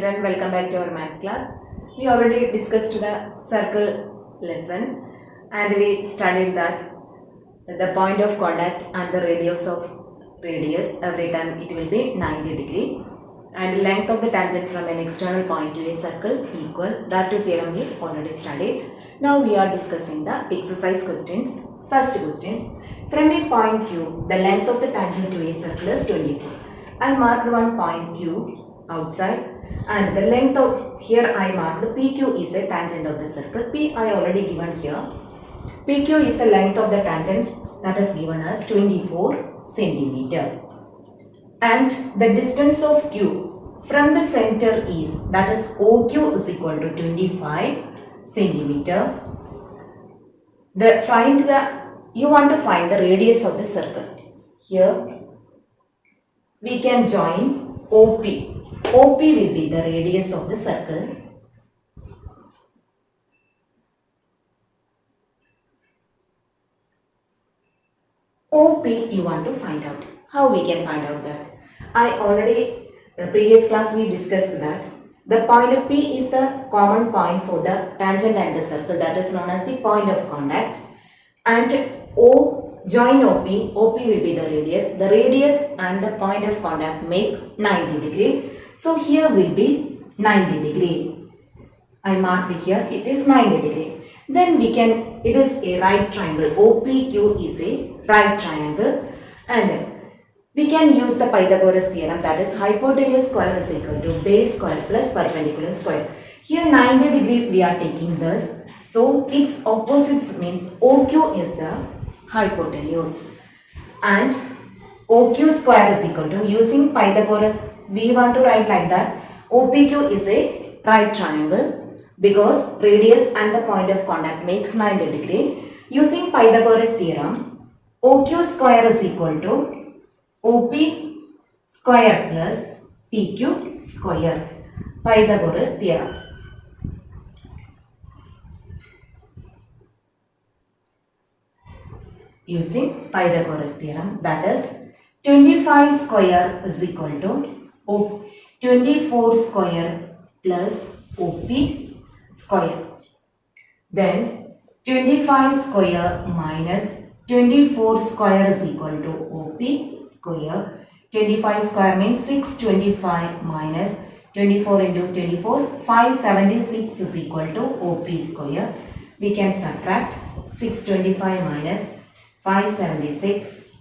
children, welcome back to our maths class. We already discussed the circle lesson and we studied that the point of contact and the radius every time it will be 90 degree and length of the tangent from an external point to a circle equal. That two theorem we already studied. Now we are discussing the exercise questions. First question, from a point Q, the length of the tangent to a circle is 24. I marked one point Q outside and the length of here I marked PQ is a tangent of the circle. P I already given here. PQ is the length of the tangent that is given as 24 centimeter. And the distance of Q from the center is, that is OQ is equal to 25 centimeter. You want to find the radius of the circle. Here we can join OP. OP will be the radius of the circle. OP you want to find out. How we can find out that? I already, the previous class we discussed that. The point of P is the common point for the tangent and the circle, that is known as the point of contact. And O join OP, OP will be the radius. The radius and the point of contact make 90 degree. So here will be 90 degree. I marked here, it is 90 degree. Then we can, it is a right triangle. OPQ is a right triangle. And we can use the Pythagoras theorem, that is hypotenuse square is equal to base square plus perpendicular square. Here 90 degree we are taking this. So its opposites means OQ is the hypotenuse. And OQ square is equal to, using Pythagoras, we want to write like that. OPQ is a right triangle because radius and the point of contact makes 90 degree. Using Pythagoras theorem, OQ square is equal to OP square plus PQ square. Pythagoras theorem. Using Pythagoras theorem, that is 25 square is equal to 24 square plus OP square. Then 25 square minus 24 square is equal to OP square. 25 square means 625 minus 24 into 24, 576 is equal to OP square. We can subtract 625 minus 576,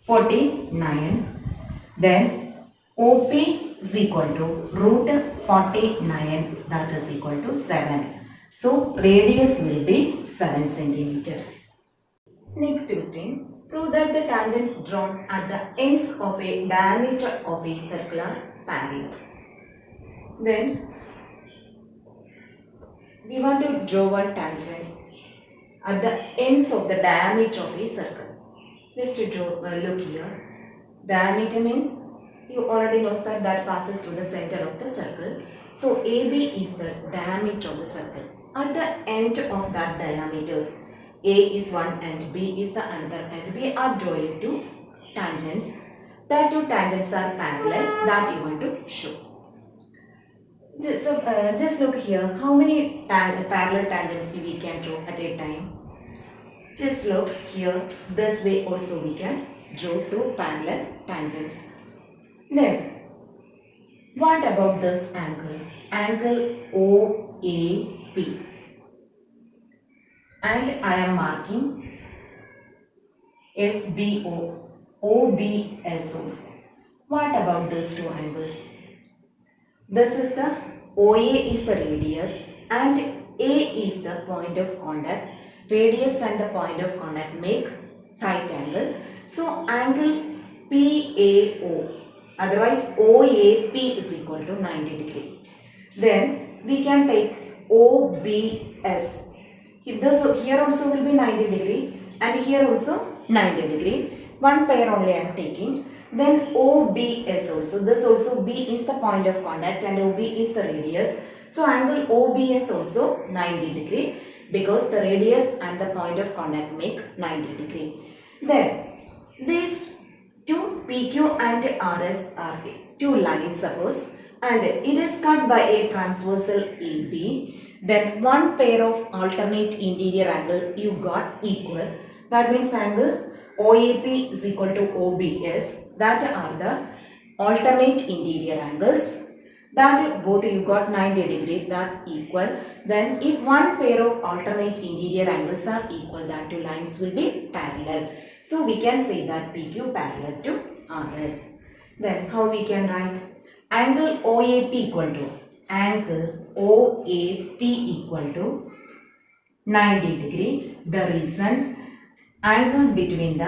49. Then OP is equal to root 49, that is equal to 7. So radius will be 7 centimeter. Next question, prove that the tangents drawn at the ends of a diameter of a circle are parallel. Then we want to draw one tangent at the ends of the diameter of a circle. Just to draw, look here. Diameter means you already know that passes through the center of the circle. So AB is the diameter of the circle. At the end of that diameters, A is one and B is the another, and we are drawing two tangents. The two tangents are parallel, that you want to show. So just look here, how many parallel tangents we can draw at a time. Just look here, this way also we can draw two parallel tangents. Then, what about this angle? Angle OAP. And I am marking SBO, OBS also. What about these two angles? This is the OA is the radius and A is the point of contact. Radius and the point of contact make right angle. So angle PAO, otherwise OAP is equal to 90 degree. Then we can take OBS. Here also will be 90 degree and here also 90 degree. One pair only I am taking. Then OBS also. This also B is the point of contact and OB is the radius. So angle OBS also 90 degree because the radius and the point of contact make 90 degree. Then these two PQ and RS are two lines suppose, and it is cut by a transversal AB, then one pair of alternate interior angle you got equal. That means angle OAP is equal to OBS. That are the alternate interior angles. That both you got 90 degrees, that equal. Then if one pair of alternate interior angles are equal, that two lines will be parallel. So we can say that PQ parallel to RS. Then how we can write? Angle OAP equal to equal to 90 degree. The reason angle between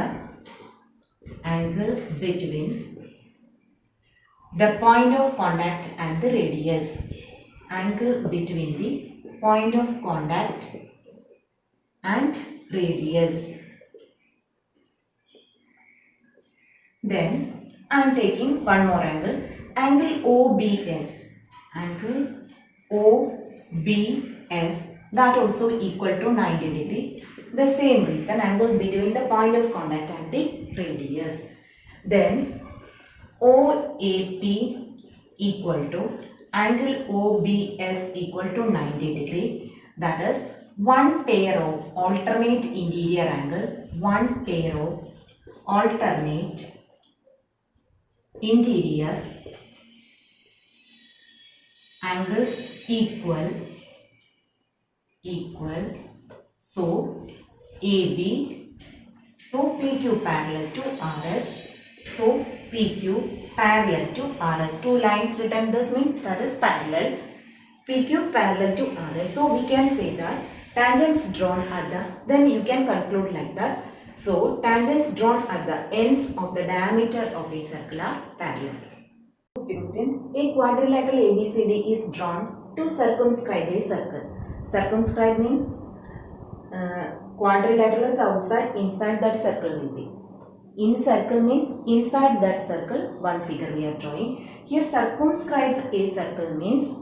the point of contact and the radius. Angle between the point of contact and radius. Then I am taking one more angle. Angle OBS. Angle OBS. That also equal to 90 degree. The same reason, angle between the point of contact and the radius. Then OAP equal to angle OBS equal to 90 degree. That is one pair of alternate interior angle, one pair of alternate interior angles equal. So AB, so PQ parallel to RS. So PQ parallel to RS. Two lines written, this means that is parallel. PQ parallel to RS. So we can say that tangents drawn at the, then you can conclude like that. So tangents drawn at the ends of the diameter of a circle are parallel. Question. A quadrilateral ABCD is drawn to circumscribe a circle. Circumscribe means quadrilateral is outside, inside that circle will be. In circle means inside that circle one figure we are drawing. Here circumscribe a circle means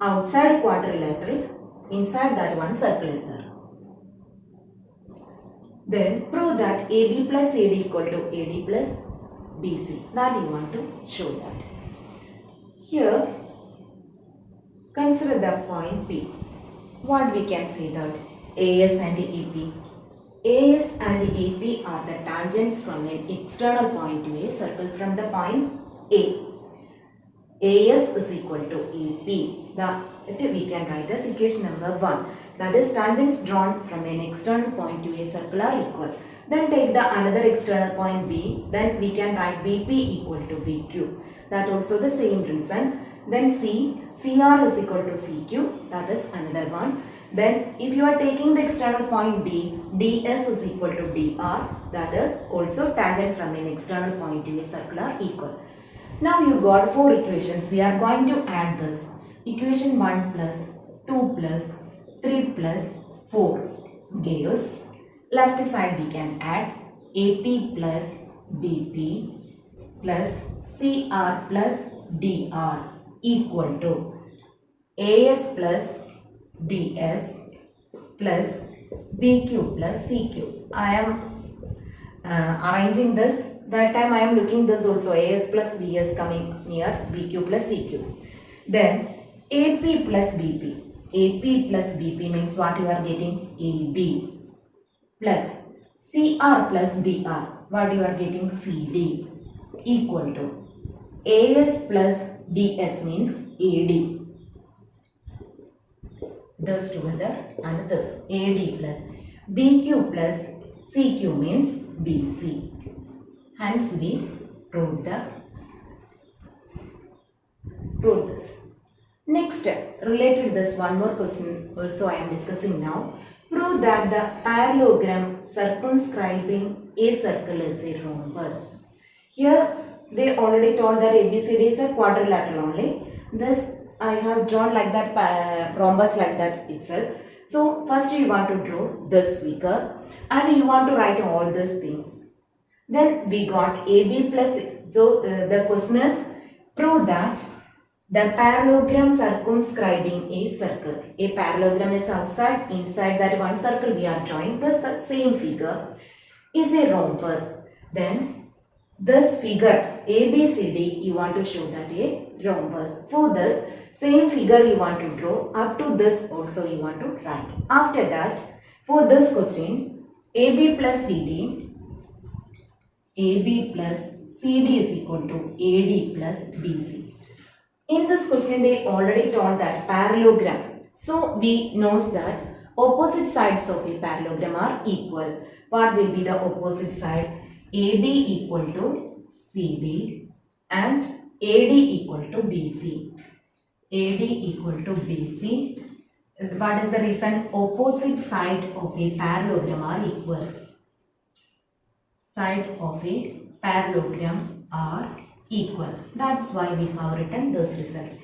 outside quadrilateral, inside that one circle is there. Then prove that AB plus AD equal to AD plus BC. That you want to show that. Here consider the point P. What we can say that AS and EP. AS and EP are the tangents from an external point to a circle from the point A. AS is equal to EP. We can write as equation number 1. That is tangents drawn from an external point to a circle are equal. Then take the another external point B. Then we can write BP equal to BQ. That also the same reason. Then CR is equal to CQ. That is another one. Then if you are taking the external point D, DS is equal to DR. That is also tangent from an external point to a circle are equal. Now you got 4 equations. We are going to add this. Equation 1 plus 2 plus 3 plus 4 gives. Left side we can add AP plus BP plus CR plus DR equal to AS plus DS plus BQ plus CQ. I am arranging this. That time I am looking this also, AS plus BS coming near BQ plus CQ. Then AP plus BP. AP plus BP means what you are getting? AB plus CR plus DR. What you are getting? CD equal to AS plus DS means AD. This together and this AD plus BQ plus CQ means BC. Hence we proved this. Next, related to this, one more question also I am discussing now. Prove that the parallelogram circumscribing a circle is a rhombus. Here they already told that ABCD is a quadrilateral only. This I have drawn like that rhombus like that itself. So first you want to draw this figure and you want to write all these things. Then we got AB plus, the question is prove that the parallelogram circumscribing a circle. A parallelogram is outside, inside that one circle we are drawing. Thus the same figure is a rhombus. Then this figure ABCD, you want to show that a rhombus. For this, same figure you want to draw, up to this also you want to write. After that, for this question, AB plus CD is equal to AD plus BC. In this question, they already told that parallelogram. So we knows that opposite sides of a parallelogram are equal. What will be the opposite side? AB equal to CD and AD equal to BC. AD equal to BC. What is the reason? Opposite side of a parallelogram are equal. Side of a parallelogram are equal. That's why we have written this result.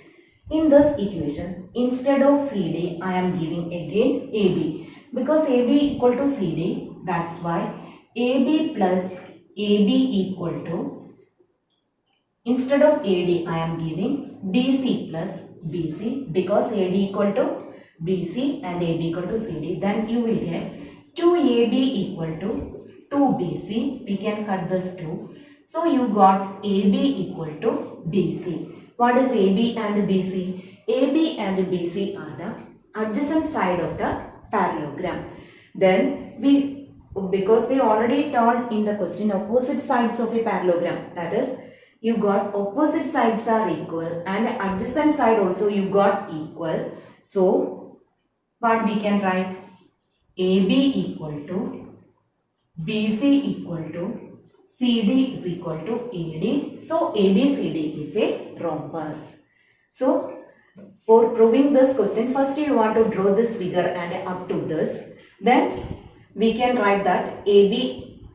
In this equation, instead of CD, I am giving again AB. Because AB equal to CD, that's why AB plus AB equal to, instead of AD, I am giving BC plus BC. Because AD equal to BC and AB equal to CD, then you will get 2AB equal to 2BC. We can cut this 2. So you got AB equal to BC. What is AB and BC? AB and BC are the adjacent side of the parallelogram. Then we, because they already told in the question opposite sides of a parallelogram, that is, you got opposite sides are equal and adjacent side also you got equal. So what we can write? AB equal to BC equal to CD is equal to AD. So ABCD is a rhombus. So for proving this question, first you want to draw this figure and up to this. Then we can write that AB,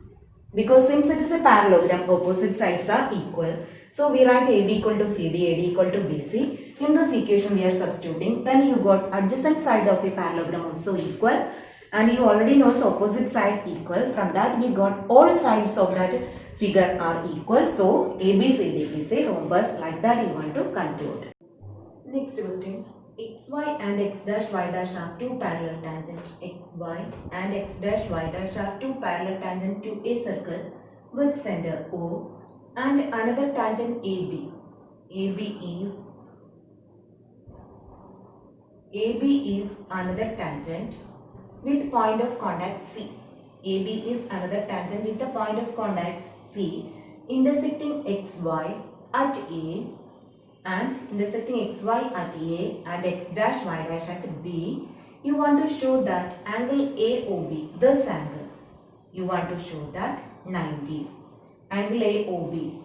because since it is a parallelogram, opposite sides are equal. So we write AB equal to CD, AD equal to BC. In this equation we are substituting. Then you got adjacent side of a parallelogram also equal. And you already know opposite side equal. From that we got all sides of that figure are equal. So ABCD is a rhombus. Like that you want to conclude. Next question. XY and X dash Y dash are two parallel tangents. XY and X dash Y dash are two parallel tangents to a circle with center O and another tangent AB. AB is another tangent with point of contact C. AB is another tangent with the point of contact C intersecting XY at A and intersecting XY at A and X dash Y dash at B. You want to show that angle AOB, this angle, you want to show that 90. Angle AOB,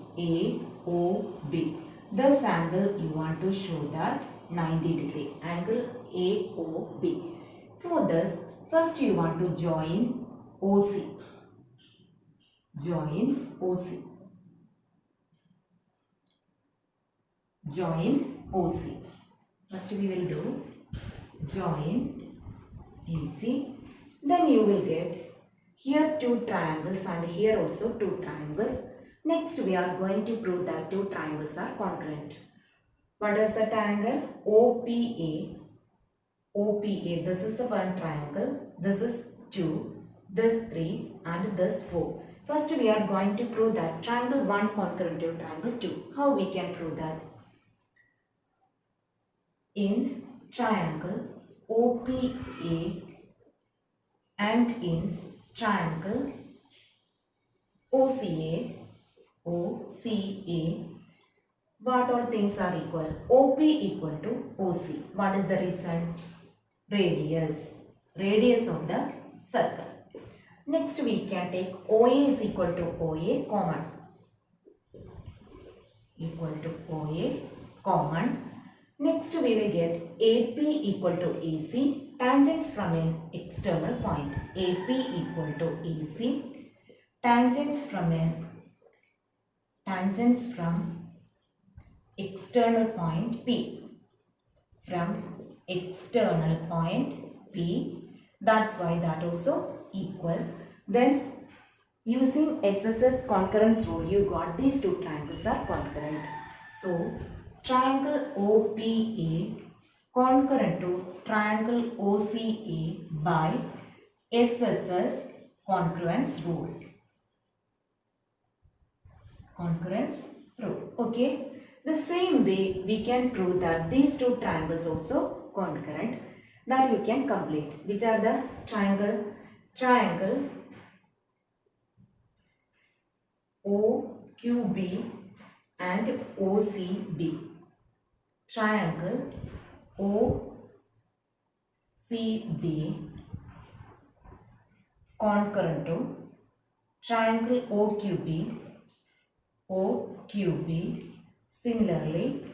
this angle you want to show that 90 degree. Angle AOB. For this, first you want to join OC. Join OC. First we will do join AC. Then you will get here two triangles and here also two triangles. Next we are going to prove that two triangles are congruent. What is the triangle? OPA, this is the one triangle, this is 2, this 3 and this 4. First we are going to prove that triangle 1 congruent to triangle 2. How we can prove that? In triangle OPA and in triangle OCA, what all things are equal? OP equal to OC. What is the reason? Radius of the circle. Next we can take OA is equal to OA common. Next we will get AP equal to AC, tangents from an external point. AP equal to AC, tangents from external point P. From external point P, that's why that also equal. Then using SSS concurrence rule, you got these two triangles are concurrent. So triangle OPA concurrent to triangle OCA by SSS concurrence rule. Concurrence proof. Okay. The same way we can prove that these two triangles also concurrent, that you can complete. Which are the triangle OQB and OCB. Triangle OCB concurrent to triangle OQB. Similarly,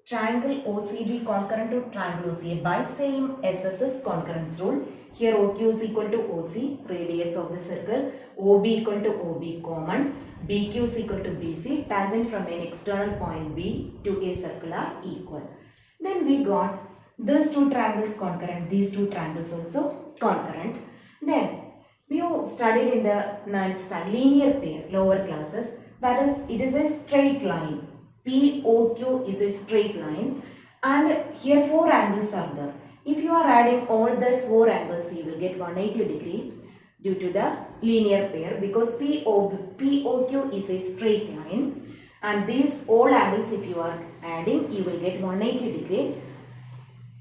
triangle OCB concurrent to triangle OCA by same SSS concurrence rule. Here OQ is equal to OC, radius of the circle, OB equal to OB common, BQ is equal to BC, tangent from an external point B to a circle are equal. Then we got these two triangles concurrent, these two triangles also concurrent. Then you studied in the 9th standard linear pair, lower classes, that is, it is a straight line. POQ is a straight line, and here 4 angles are there. If you are adding all these 4 angles, you will get 180 degree due to the linear pair, because POQ is a straight line, and these all angles if you are adding, you will get 180 degree.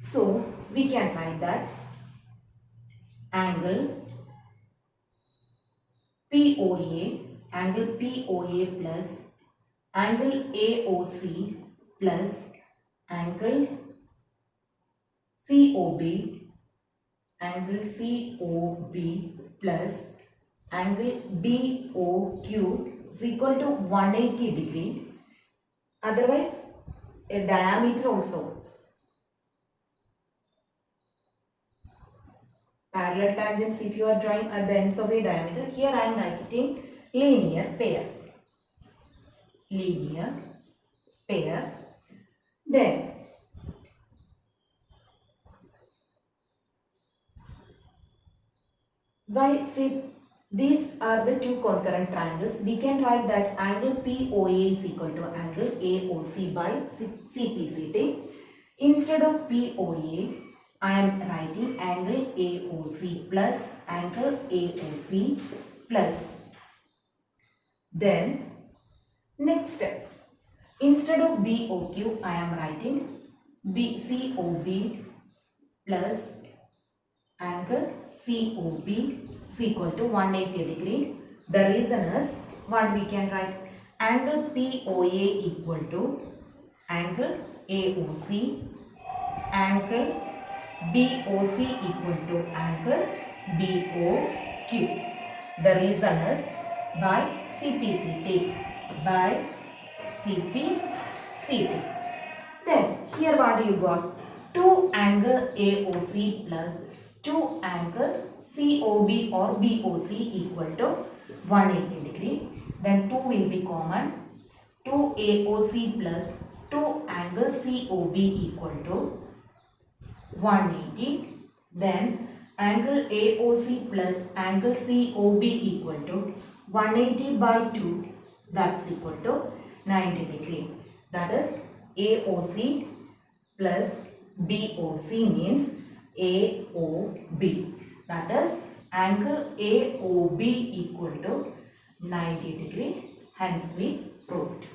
So we can write that angle POA plus angle AOC plus angle COB plus angle BOQ is equal to 180 degree. Otherwise, a diameter also. Parallel tangents if you are drawing at the ends of a diameter. Here I am writing linear pair. Then by see, these are the two concurrent triangles. We can write that angle POA is equal to angle AOC by CPCT. Instead of POA, I am writing angle AOC plus angle AOC plus. Then next step, instead of BOQ, I am writing BCOB plus angle COB is equal to 180 degree. The reason is, what we can write, angle POA equal to angle AOC, angle BOC equal to angle BOQ. The reason is by CPCT. Then here what you got? 2 angle AOC plus 2 angle COB or BOC equal to 180 degree. Then 2 will be common. 2 AOC plus 2 angle COB equal to 180. Then angle AOC plus angle COB equal to 180 by 2, that's equal to 90 degree. That is AOC plus BOC means AOB. That is angle AOB equal to 90 degree. Hence we proved.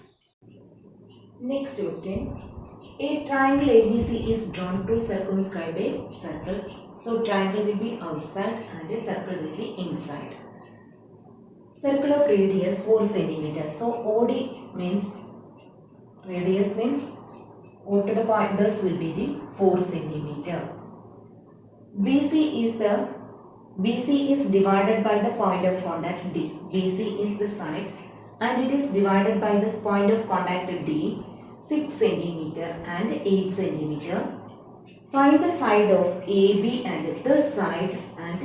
Next question. A triangle ABC is drawn to circumscribe a circle. So triangle will be outside and a circle will be inside. Circle of radius 4 cm. So OD means, radius means O to the point, this will be the 4 cm. BC is divided by the point of contact D. BC is the side and it is divided by this point of contact D, 6 cm and 8 cm. Find the side of AB and this side and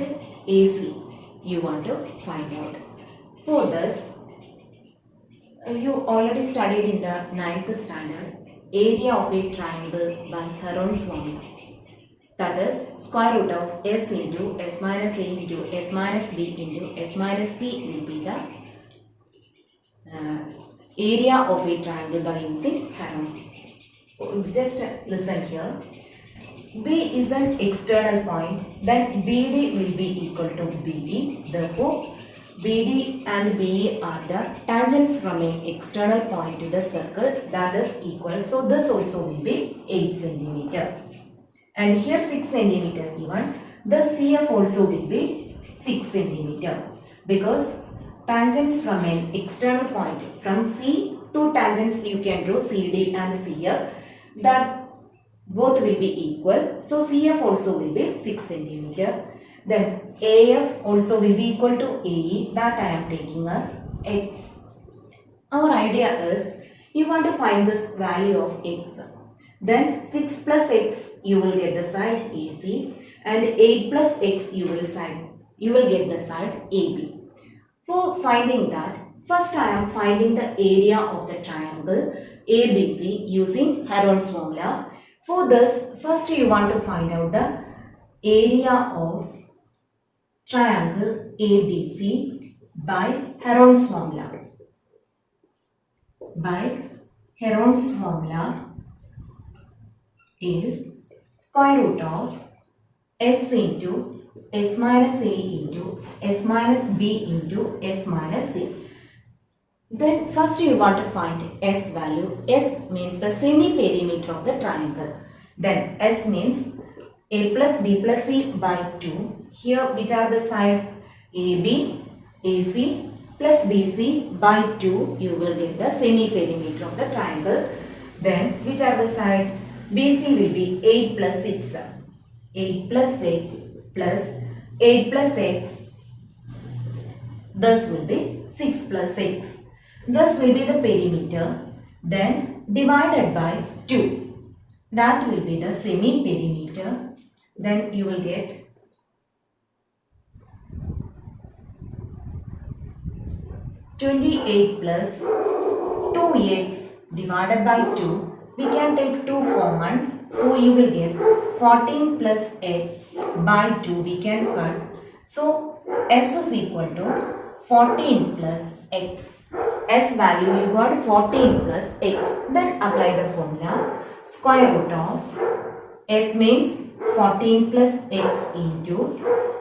AC. You want to find out. For this, you already studied in the 9th standard area of a triangle by Heron's formula. That is square root of S into S minus A into S minus B into S minus C will be the area of a triangle by using Heron's. Just listen here. B is an external point, then BD will be equal to BE. Therefore, BD and BE are the tangents from an external point to the circle that is equal. So this also will be 8 centimeter. And here 6 centimeter given. The CF also will be 6 centimeter. Because tangents from an external point from C to tangents you can draw CD and CF, that both will be equal. So CF also will be 6 centimeter. Then AF also will be equal to AE, that I am taking as X. Our idea is you want to find this value of X. Then 6 plus X you will get the side AC, and 8 plus X you will get the side AB. For finding that, first I am finding the area of the triangle ABC using Heron's formula. For this, first you want to find out the area of triangle ABC by Heron's formula. By Heron's formula is square root of S into S minus A into S minus B into S minus C. Then first you want to find S value. S means the semi-perimeter of the triangle. Then S means A plus B plus C by 2. Here which are the side? AB, AC plus BC by 2. You will get the semi-perimeter of the triangle. Then which are the side? BC will be 8 plus 6. 8 plus 6 plus 8 plus x. Thus will be 6 plus 6. Thus will be the perimeter. Then divided by 2. That will be the semi-perimeter. Then you will get 28 plus 2x divided by 2. We can take 2 common. So you will get 14 plus x by 2 we can cut. So S is equal to 14 plus x. S value you got 14 plus x. Then apply the formula. Square root of S means 14 plus x into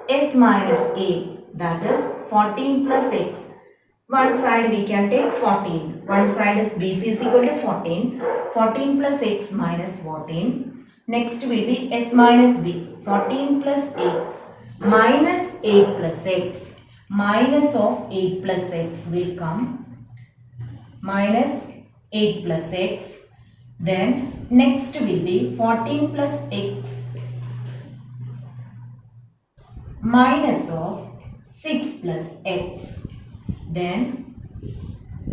S minus A, that is 14 plus x. One side we can take 14. One side is BC is equal to 14. 14 plus x minus 14. Next will be S minus B. 14 plus x minus 8 plus x. Minus of 8 plus x will come. Minus 8 plus x. Then next will be 14 plus x minus of 6 plus x. Then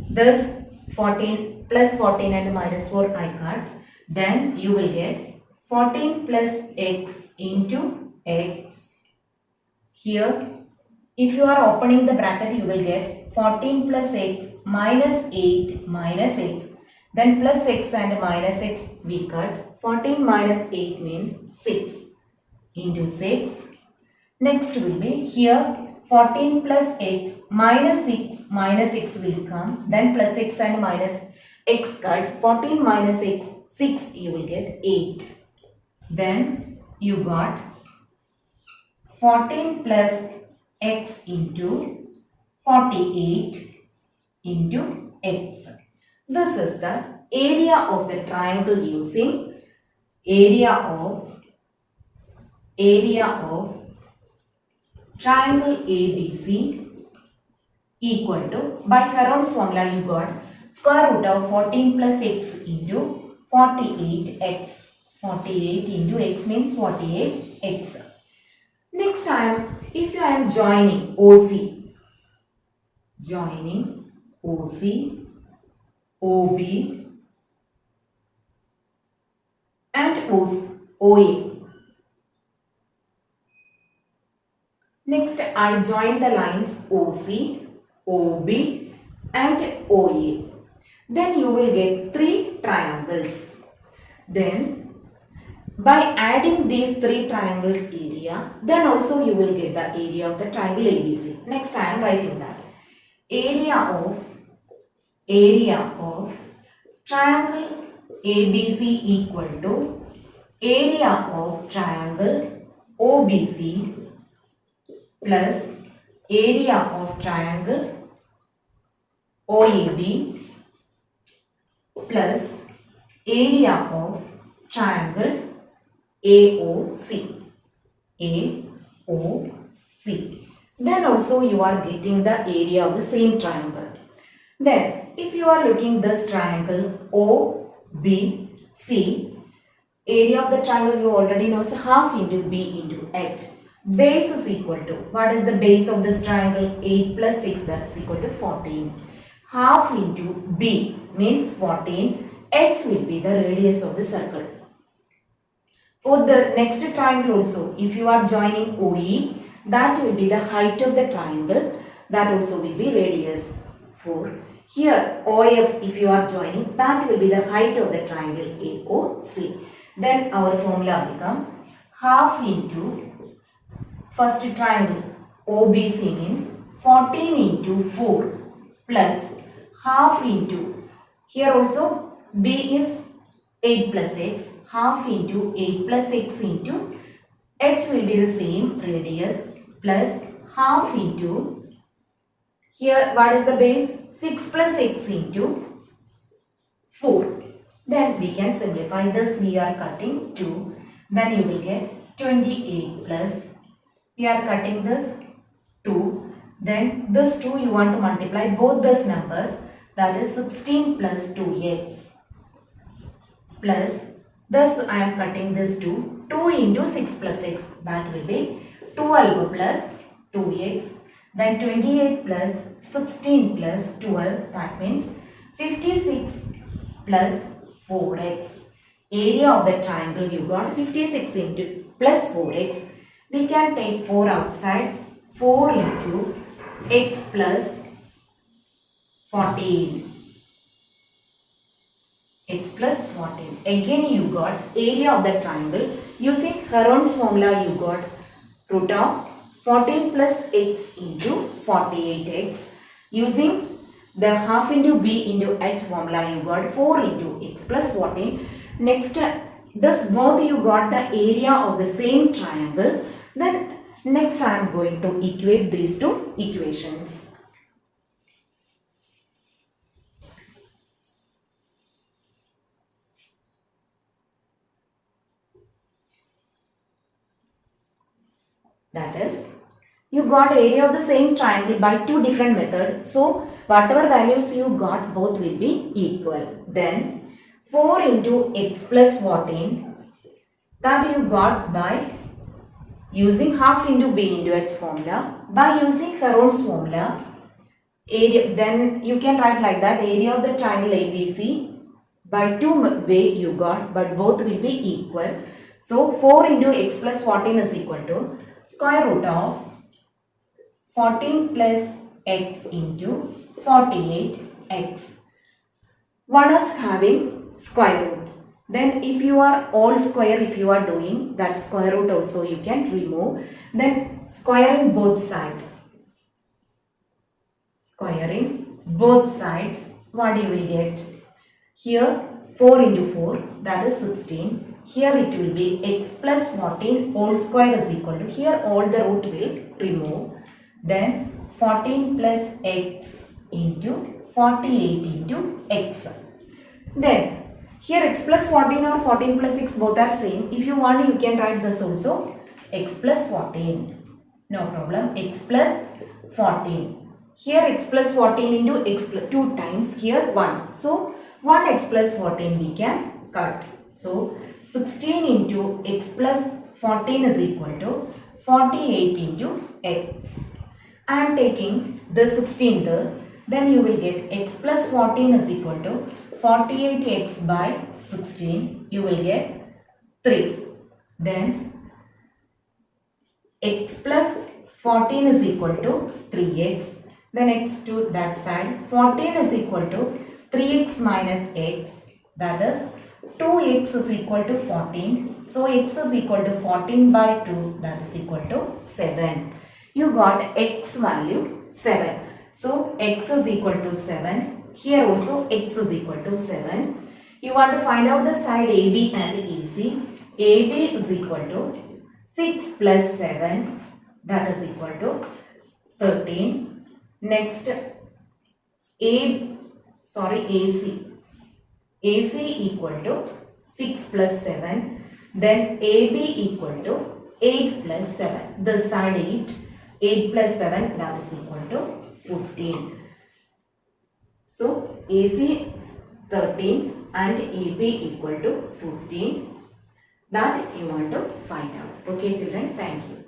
this 14 plus 14 and minus 4 I cut. Then you will get 14 plus x into x. Here if you are opening the bracket you will get 14 plus x minus 8 minus x. Then plus x and minus x we cut. 14 minus 8 means 6 into 6. Next will be here 14 plus x minus 6 will come. Then plus x and minus x cut. 14 minus x 6 you will get 8. Then you got 14 plus x into 48 into x. This is the area of the triangle using area of triangle ABC equal to, by Heron's formula you got square root of 14 plus x into 48x. 48 into x means 48x. Next time, if I am joining OC, OB and OA. Next, I join the lines OC, OB and OA. Then you will get 3 triangles. Then, by adding these 3 triangles area, then also you will get the area of the triangle ABC. Next, I am writing that. Area of triangle ABC equal to area of triangle OBC plus area of triangle OAB plus area of triangle AOC. AOC. Then also you are getting the area of the same triangle. Then if you are looking this triangle OBC, area of the triangle you already know is half into B into H. Base is equal to, what is the base of this triangle? 8 plus 6, that is equal to 14. Half into B means 14. H will be the radius of the circle. For the next triangle also, if you are joining OE, that will be the height of the triangle. That also will be radius. For here OF, if you are joining, that will be the height of the triangle AOC. Then our formula become half into first triangle OBC means 14 into 4 plus half into, here also B is 8 plus x, half into 8 plus x into H will be the same radius plus half into, here what is the base? 6 plus x into 4. Then we can simplify this, we are cutting 2. Then you will get 28 plus, we are cutting this 2. Then this 2 you want to multiply both these numbers, that is 16 plus 2x plus this I am cutting this 2. 2 into 6 plus x, that will be 12 plus 2x. Then 28 plus 16 plus 12, that means 56 plus 4x. Area of the triangle you got 56 into plus 4x. We can take 4 outside. 4 into x plus 14. X plus 14. Again you got area of the triangle. Using Heron's formula you got root of 14 plus x into 48x. Using the half into b into h formula you got 4 into x plus 14. Next, this both you got the area of the same triangle. Then next I am going to equate these two equations. That is, you got area of the same triangle by two different methods. So whatever values you got, both will be equal. Then 4 into x plus 14, that you got by using half into b into h formula. By using Heron's formula, area, then you can write like that, area of the triangle ABC by two way you got, but both will be equal. So 4 into x plus 14 is equal to square root of 14 plus x into 48x. One is having square root. Then if you are all square, if you are doing that square root also you can remove. Then squaring both sides. Squaring both sides, what you will get? Here 4 into 4, that is 16. Here it will be x plus 14 whole square is equal to, here all the root will remove. Then 14 plus x into 48 into x. Then here x plus 14 or 14 plus x both are same. If you want you can write this also, x plus 14. No problem, x plus 14. Here x plus 14 into x plus 2 times, here 1. So 1 x plus 14 we can cut. So 16 into x plus 14 is equal to 48 into x. I am taking the 16 there. Then you will get x plus 14 is equal to 48x by 16. You will get 3. Then x plus 14 is equal to 3x. Then x to that side. 14 is equal to 3x minus x. That is 2x is equal to 14. So x is equal to 14 by 2. That is equal to 7. You got x value 7. So x is equal to 7. Here also x is equal to 7. You want to find out the side AB and AC. AB is equal to 6 plus 7. That is equal to 13. Next AC. AC equal to 6 plus 7. Then AB equal to 8 plus 7. This side 8. 8 plus 7, that is equal to 15. So AC is 13 and AB equal to 15. That you want to find out. Okay children, thank you.